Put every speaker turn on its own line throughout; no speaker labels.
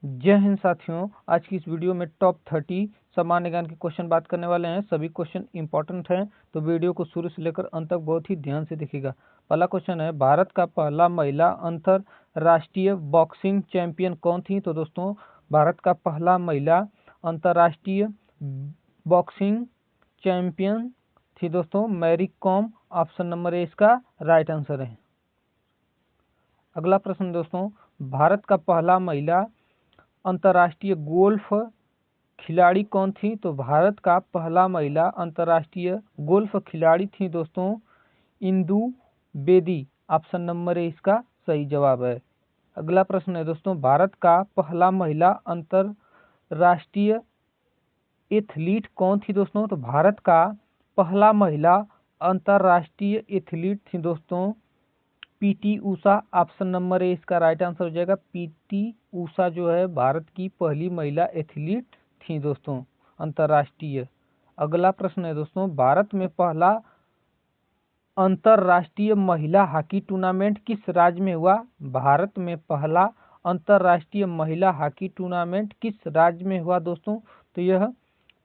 जय हिंद साथियों। आज की इस वीडियो में टॉप 30 सामान्य ज्ञान के क्वेश्चन बात करने वाले हैं। सभी क्वेश्चन इंपॉर्टेंट हैं, तो वीडियो को शुरू से लेकर अंत तक बहुत ही ध्यान से देखिएगा। पहला क्वेश्चन है, भारत का पहला महिला अंतरराष्ट्रीय बॉक्सिंग चैंपियन कौन थी? तो दोस्तों, भारत का पहला महिला अंतरराष्ट्रीय बॉक्सिंग चैंपियन थी दोस्तों Mary Kom. Option number A इसका राइट आंसर है। अगला प्रश्न दोस्तों, भारत का पहला महिला अंतर्राष्ट्रीय गोल्फ खिलाड़ी कौन थी? तो भारत का पहला महिला अंतर्राष्ट्रीय गोल्फ खिलाड़ी थी दोस्तों Indu Bedi. Option number A इसका सही जवाब है। अगला प्रश्न है दोस्तों, भारत का पहला महिला अंतर्राष्ट्रीय एथलीट कौन थी दोस्तों? तो भारत का पहला महिला अंतर्राष्ट्रीय एथलीट थी दोस्तों PT Usha. Option number A इसका राइट आंसर हो जाएगा। पीटी ऊषा जो है भारत की पहली महिला एथलीट थी दोस्तों अंतर्राष्ट्रीय। अगला प्रश्न है दोस्तों, भारत में पहला अंतर्राष्ट्रीय महिला हॉकी टूर्नामेंट किस राज्य में हुआ? भारत में पहला अंतर्राष्ट्रीय महिला हॉकी टूर्नामेंट किस राज्य में हुआ दोस्तों? तो यह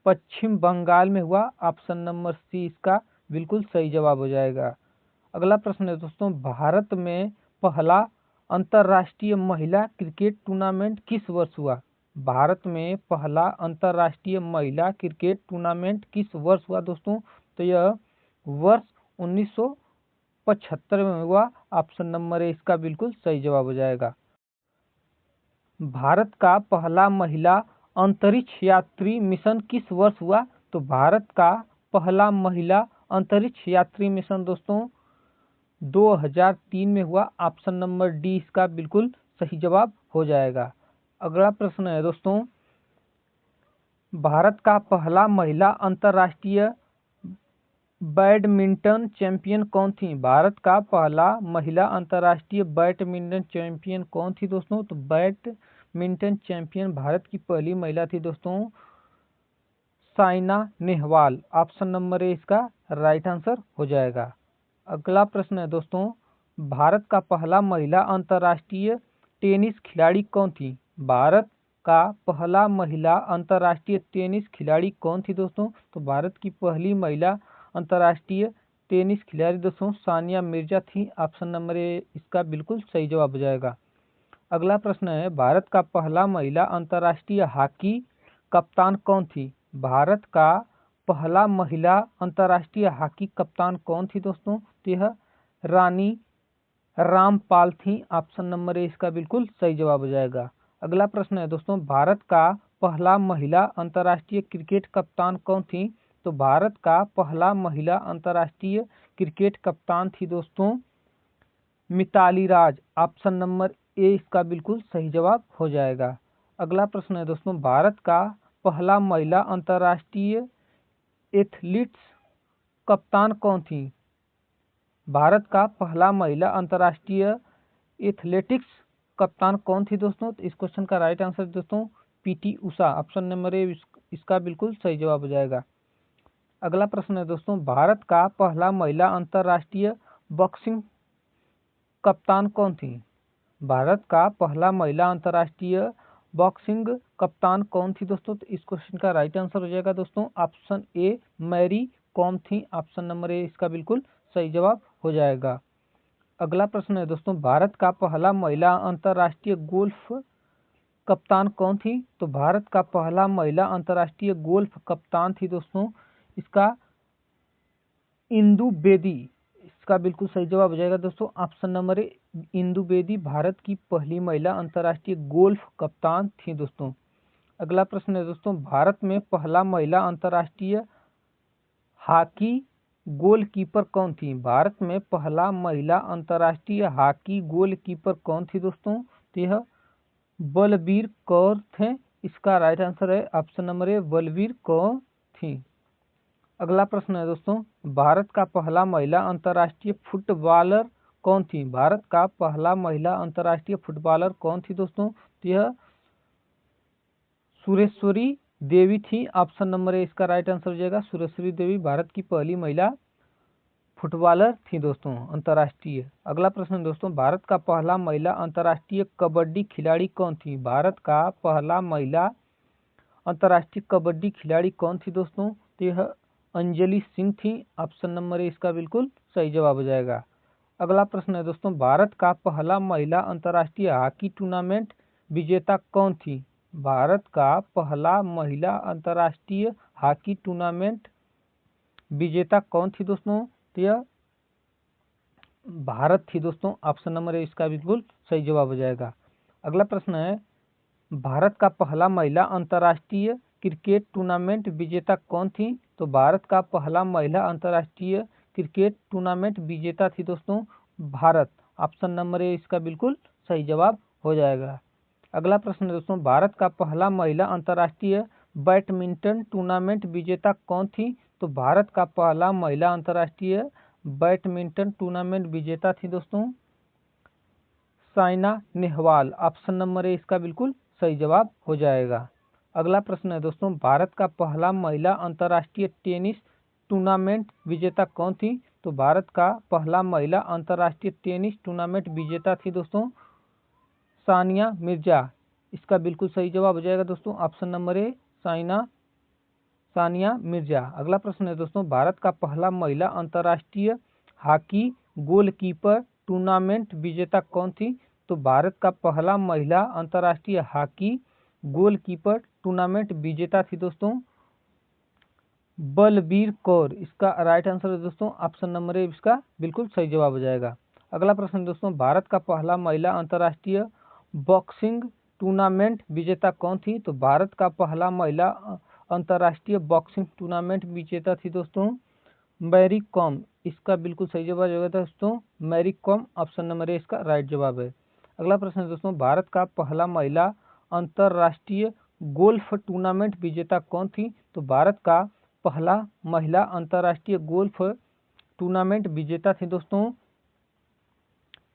पश्चिम बंगाल में हुआ। ऑप्शन नंबर सी इसका बिल्कुल सही जवाब हो जाएगा। अगला प्रश्न है दोस्तों, भारत में पहला अंतर्राष्ट्रीय महिला क्रिकेट टूर्नामेंट किस वर्ष हुआ? भारत में पहला अंतर्राष्ट्रीय महिला क्रिकेट टूर्नामेंट किस वर्ष हुआ दोस्तों? तो यह वर्ष 1975 में हुआ। ऑप्शन नंबर ए इसका बिल्कुल सही जवाब हो जाएगा। भारत का पहला महिला अंतरिक्ष यात्री मिशन किस वर्ष हुआ? तो भारत का पहला महिला अंतरिक्ष यात्री मिशन दोस्तों 2003 में हुआ। ऑप्शन नंबर डी इसका बिल्कुल सही जवाब हो जाएगा। अगला प्रश्न है दोस्तों, भारत का पहला महिला अंतर्राष्ट्रीय बैडमिंटन चैंपियन कौन थी? भारत का पहला महिला अंतर्राष्ट्रीय बैडमिंटन चैंपियन कौन थी दोस्तों? तो बैडमिंटन चैंपियन भारत की पहली महिला थी दोस्तों Saina Nehwal. Option number A इसका राइट आंसर हो जाएगा। अगला प्रश्न है दोस्तों, भारत का पहला महिला अंतर्राष्ट्रीय टेनिस खिलाड़ी कौन थी? भारत का पहला महिला अंतर्राष्ट्रीय टेनिस खिलाड़ी कौन थी दोस्तों? तो भारत की पहली महिला अंतर्राष्ट्रीय टेनिस खिलाड़ी दोस्तों सानिया मिर्जा थी। ऑप्शन नंबर ए इसका बिल्कुल सही जवाब हो जाएगा। अगला प्रश्न है, भारत का पहला महिला अंतर्राष्ट्रीय हॉकी कप्तान कौन थी? भारत का पहला महिला अंतर्राष्ट्रीय हॉकी कप्तान कौन थी दोस्तों? तो यह रानी रामपाल थी। ऑप्शन नंबर ए इसका बिल्कुल सही जवाब हो जाएगा। अगला प्रश्न है दोस्तों, भारत का पहला महिला अंतर्राष्ट्रीय क्रिकेट कप्तान कौन थी? तो भारत का पहला महिला अंतर्राष्ट्रीय क्रिकेट कप्तान थी दोस्तों मिताली राज। ऑप्शन नंबर ए इसका बिल्कुल सही जवाब हो जाएगा। अगला प्रश्न है दोस्तों, भारत का पहला महिला अंतर्राष्ट्रीय एथलीट्स कप्तान कौन थी? भारत का पहला महिला अंतर्राष्ट्रीय एथलेटिक्स कप्तान कौन थी दोस्तों? तो इस क्वेश्चन का राइट आंसर दोस्तों PT Usha. Option number A इसका बिल्कुल सही जवाब हो जाएगा। अगला प्रश्न है दोस्तों, भारत का पहला महिला अंतर्राष्ट्रीय बॉक्सिंग कप्तान कौन थी? भारत का पहला महिला अंतर्राष्ट्रीय बॉक्सिंग कप्तान कौन थी दोस्तों? तो इस क्वेश्चन का राइट आंसर हो जाएगा दोस्तों ऑप्शन ए मैरी कॉम थी। ऑप्शन नंबर ए इसका बिल्कुल सही जवाब हो जाएगा। अगला प्रश्न है दोस्तों, भारत का पहला महिला अंतर्राष्ट्रीय गोल्फ कप्तान कौन थी? तो भारत का पहला महिला अंतर्राष्ट्रीय गोल्फ कप्तान थी दोस्तों इसका इंदु बेदी। इसका बिल्कुल सही जवाब हो जाएगा दोस्तों ऑप्शन नंबर ए इंदु बेदी भारत की पहली महिला अंतर्राष्ट्रीय गोल्फ कप्तान थी दोस्तों। अगला प्रश्न है दोस्तों, भारत में पहला महिला अंतर्राष्ट्रीय हॉकी गोलकीपर कौन थी? भारत में पहला महिला अंतर्राष्ट्रीय हॉकी गोलकीपर कौन थी दोस्तों? तो यह बलबीर कौर थे। इसका राइट आंसर है ऑप्शन नंबर ए बलबीर कौर थी। अगला प्रश्न है दोस्तों, भारत का पहला महिला अंतर्राष्ट्रीय फुटबॉलर कौन थी? भारत का पहला महिला अंतर्राष्ट्रीय फुटबॉलर कौन थी दोस्तों? तो यह सुरेश्वरी देवी थी। ऑप्शन नंबर ए इसका राइट आंसर हो जाएगा। सुरेश्वरी देवी भारत की पहली महिला फुटबॉलर थी दोस्तों अंतर्राष्ट्रीय। अगला प्रश्न है दोस्तों, भारत का पहला महिला अंतर्राष्ट्रीय कबड्डी खिलाड़ी कौन थी? भारत का पहला महिला अंतर्राष्ट्रीय कबड्डी खिलाड़ी कौन थी दोस्तों? तो यह अंजलि सिंह थी। ऑप्शन नंबर ए इसका बिल्कुल सही जवाब हो जाएगा। अगला प्रश्न है दोस्तों, भारत का पहला महिला अंतर्राष्ट्रीय हॉकी टूर्नामेंट विजेता कौन थी? भारत का पहला महिला अंतर्राष्ट्रीय हॉकी टूर्नामेंट विजेता कौन थी दोस्तों? तो यह भारत थी दोस्तों। ऑप्शन नंबर ए इसका बिल्कुल सही जवाब हो जाएगा। अगला प्रश्न है, भारत का पहला महिला अंतर्राष्ट्रीय क्रिकेट टूर्नामेंट विजेता कौन थी? तो भारत का पहला महिला अंतर्राष्ट्रीय क्रिकेट टूर्नामेंट विजेता थी दोस्तों भारत। ऑप्शन नंबर ए इसका बिल्कुल सही जवाब हो जाएगा। अगला प्रश्न है दोस्तों, भारत का पहला महिला अंतर्राष्ट्रीय बैडमिंटन टूर्नामेंट विजेता कौन थी? तो भारत का पहला महिला अंतर्राष्ट्रीय बैडमिंटन टूर्नामेंट विजेता थी दोस्तों Saina Nehwal. Option number A इसका बिल्कुल सही जवाब हो जाएगा। अगला प्रश्न है दोस्तों, भारत का पहला महिला अंतर्राष्ट्रीय टेनिस टूर्नामेंट विजेता कौन थी? तो भारत का पहला महिला अंतर्राष्ट्रीय टेनिस टूर्नामेंट विजेता थी दोस्तों सानिया मिर्जा। इसका बिल्कुल सही जवाब हो जाएगा दोस्तों। ऑप्शन नंबर ए सानिया मिर्जा। अगला प्रश्न है दोस्तों, भारत का पहला महिला अंतर्राष्ट्रीय हॉकी गोलकीपर टूर्नामेंट विजेता कौन थी? तो भारत का पहला महिला अंतर्राष्ट्रीय हॉकी गोलकीपर टूर्नामेंट विजेता थी दोस्तों बलबीर कौर। इसका राइट आंसर है दोस्तों ऑप्शन नंबर ए इसका बिल्कुल सही जवाब हो जाएगा। अगला प्रश्न दोस्तों, भारत का पहला महिला अंतर्राष्ट्रीय बॉक्सिंग टूर्नामेंट विजेता कौन थी? तो भारत का पहला महिला अंतर्राष्ट्रीय बॉक्सिंग टूर्नामेंट विजेता थी दोस्तों मैरी कॉम। इसका बिल्कुल सही जवाब होगा दोस्तों Mary Kom. Option number A इसका राइट जवाब है। अगला प्रश्न दोस्तों, भारत का पहला महिला अंतर्राष्ट्रीय गोल्फ टूर्नामेंट विजेता कौन थी? तो भारत का पहला महिला अंतर्राष्ट्रीय गोल्फ टूर्नामेंट विजेता थी दोस्तों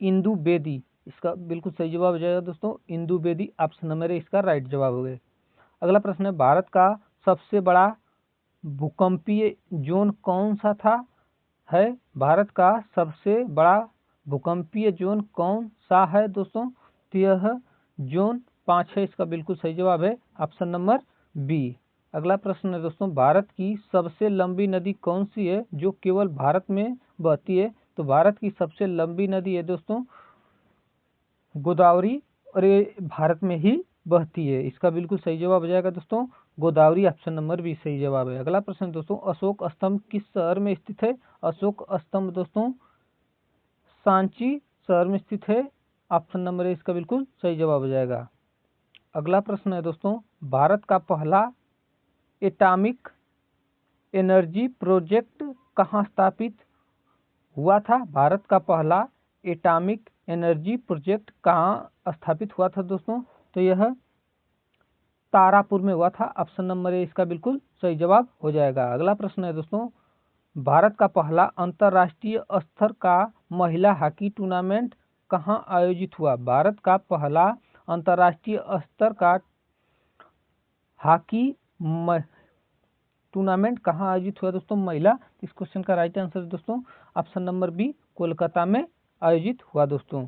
इंदु बेदी। इसका बिल्कुल सही जवाब हो जाएगा दोस्तों Indu Bedi. Option number A इसका राइट जवाब हो गया। अगला प्रश्न है, भारत का सबसे बड़ा भूकंपीय जोन कौन सा था? है भारत का सबसे बड़ा भूकंपीय जोन कौन सा है दोस्तों? तो यह जोन 5 है। इसका बिल्कुल सही जवाब है ऑप्शन नंबर बी। अगला प्रश्न है दोस्तों, भारत की सबसे लंबी नदी कौन सी है जो केवल भारत में बहती है? तो भारत की सबसे लंबी नदी है दोस्तों गोदावरी और ये भारत में ही बहती है। इसका बिल्कुल सही जवाब हो जाएगा दोस्तों गोदावरी। ऑप्शन नंबर बी सही जवाब है। अगला प्रश्न दोस्तों, अशोक स्तंभ किस शहर में स्थित है? अशोक स्तंभ दोस्तों सांची शहर में स्थित है। ऑप्शन नंबर ए इसका बिल्कुल सही जवाब हो जाएगा। अगला प्रश्न है दोस्तों, भारत का पहला एटॉमिक एनर्जी प्रोजेक्ट कहाँ स्थापित हुआ था? भारत का पहला एटॉमिक एनर्जी प्रोजेक्ट कहाँ स्थापित हुआ था दोस्तों? तो यह तारापुर में हुआ था। ऑप्शन नंबर ए इसका बिल्कुल सही जवाब हो जाएगा। अगला प्रश्न है दोस्तों, भारत का पहला अंतर्राष्ट्रीय स्तर का महिला हॉकी टूर्नामेंट कहाँ आयोजित हुआ? भारत का पहला अंतर्राष्ट्रीय स्तर का हॉकी टूर्नामेंट कहाँ आयोजित हुआ दोस्तों महिला? इस क्वेश्चन का राइट आंसर है दोस्तों ऑप्शन नंबर बी कोलकाता में आयोजित हुआ दोस्तों।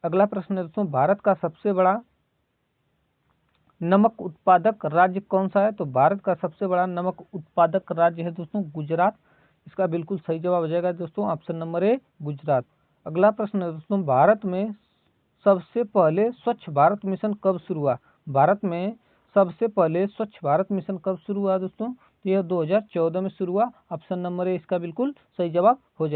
अगला प्रश्न है दोस्तों, भारत का सबसे बड़ा नमक उत्पादक राज्य कौन सा है? तो भारत का सबसे बड़ा नमक उत्पादक राज्य है दोस्तों गुजरात। इसका बिल्कुल सही जवाब हो जाएगा दोस्तों ऑप्शन नंबर ए गुजरात। अगला प्रश्न है दोस्तों, भारत में सबसे पहले स्वच्छ भारत मिशन कब शुरू हुआ? भारत में सबसे पहले स्वच्छ भारत मिशन कब शुरू हुआ दोस्तों? तो यह 2014 में शुरू हुआ। ऑप्शन नंबर ए इसका बिल्कुल सही जवाब हो जाएगा।